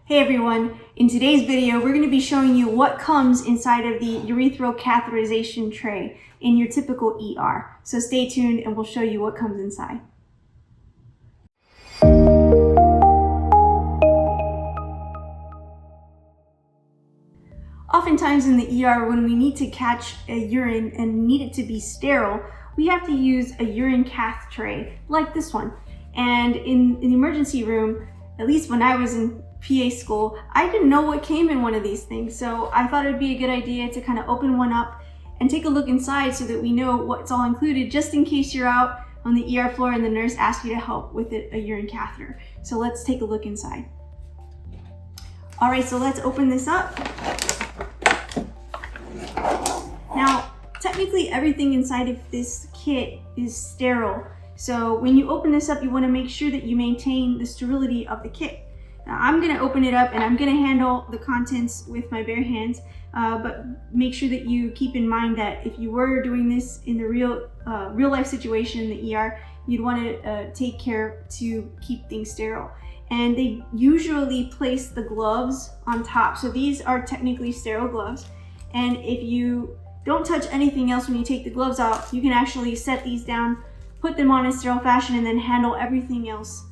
Hey everyone, in today's video we're going to be showing you what comes inside of the urethral catheterization tray in your typical ER. So stay tuned and we'll show you what comes inside. Oftentimes in the ER, when we need to catch a urine and need it to be sterile, we have to use a urine cath tray like this one. And in the emergency room, at least when I was in PA school, I didn't know what came in one of these things. So I thought it'd be a good idea to kind of open one up and take a look inside so that we know what's all included, just in case you're out on the ER floor and the nurse asks you to help with a urine catheter. So let's take a look inside. All right, so let's open this up. Now, technically everything inside of this kit is sterile. So when you open this up, you want to make sure that you maintain the sterility of the kit. Now, I'm going to open it up and I'm going to handle the contents with my bare hands, but make sure that you keep in mind that if you were doing this in the real life situation in the ER, you'd want to take care to keep things sterile. And they usually place the gloves on top. So these are technically sterile gloves. And if you don't touch anything else when you take the gloves out, you can actually set these down, put them on in sterile fashion, and then handle everything else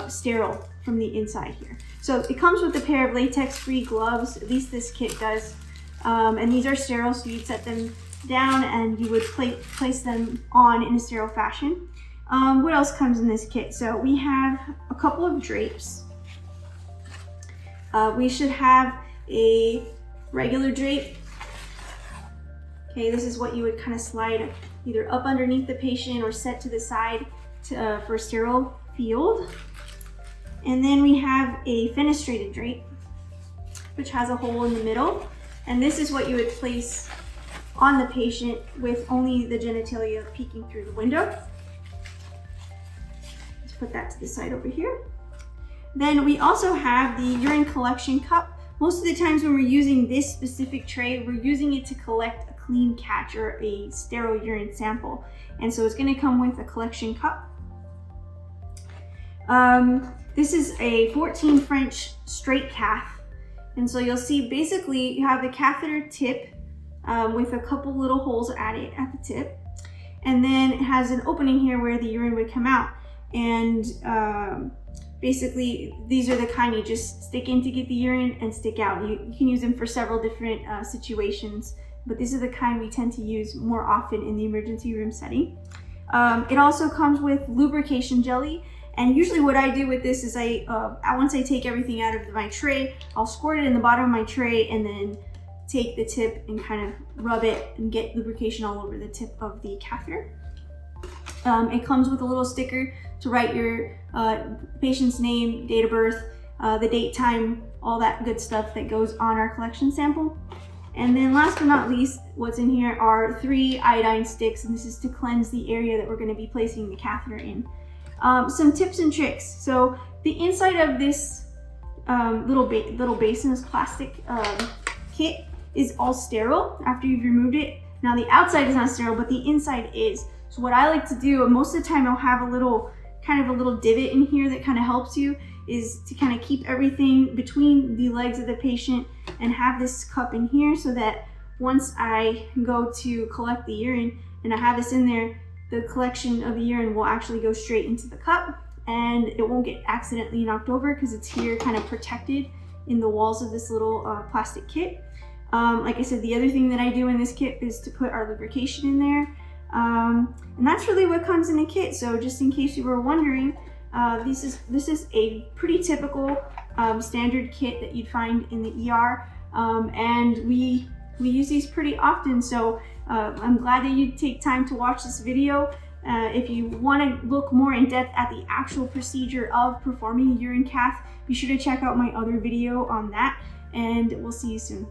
sterile from the inside here. So it comes with a pair of latex-free gloves, at least this kit does. And these are sterile, so you'd set them down and you would place them on in a sterile fashion. What else comes in this kit? So we have a couple of drapes. We should have a regular drape. Okay, this is what you would kind of slide either up underneath the patient or set to the side for sterile field. And then we have a fenestrated drape, which has a hole in the middle. And this is what you would place on the patient with only the genitalia peeking through the window. Let's put that to the side over here. Then we also have the urine collection cup. Most of the times when we're using this specific tray, we're using it to collect a clean catch or a sterile urine sample. And so it's going to come with a collection cup. This is a 14 French straight cath. And so you'll see basically you have the catheter tip with a couple little holes at it at the tip. And then it has an opening here where the urine would come out. And basically these are the kind you just stick in to get the urine and stick out. You can use them for several different situations, but these are the kind we tend to use more often in the emergency room setting. It also comes with lubrication jelly. And usually what I do with this is once I take everything out of my tray, I'll squirt it in the bottom of my tray and then take the tip and kind of rub it and get lubrication all over the tip of the catheter. It comes with a little sticker to write your patient's name, date of birth, the date, time, all that good stuff that goes on our collection sample. And then last but not least, what's in here are 3 iodine sticks, and this is to cleanse the area that we're going to be placing the catheter in. Some tips and tricks. So the inside of this little basin, this plastic kit, is all sterile after you've removed it. Now the outside is not sterile, but the inside is. So what I like to do, most of the time I'll have a little divot in here that kind of helps you, is to kind of keep everything between the legs of the patient and have this cup in here so that once I go to collect the urine and I have this in there, the collection of the urine will actually go straight into the cup and it won't get accidentally knocked over because it's here kind of protected in the walls of this little plastic kit. Like I said, the other thing that I do in this kit is to put our lubrication in there. And that's really what comes in a kit. So just in case you were wondering, this is a pretty typical standard kit that you'd find in the ER. And we use these pretty often. So I'm glad that you take time to watch this video. If you want to look more in depth at the actual procedure of performing a urine cath, be sure to check out my other video on that, and we'll see you soon.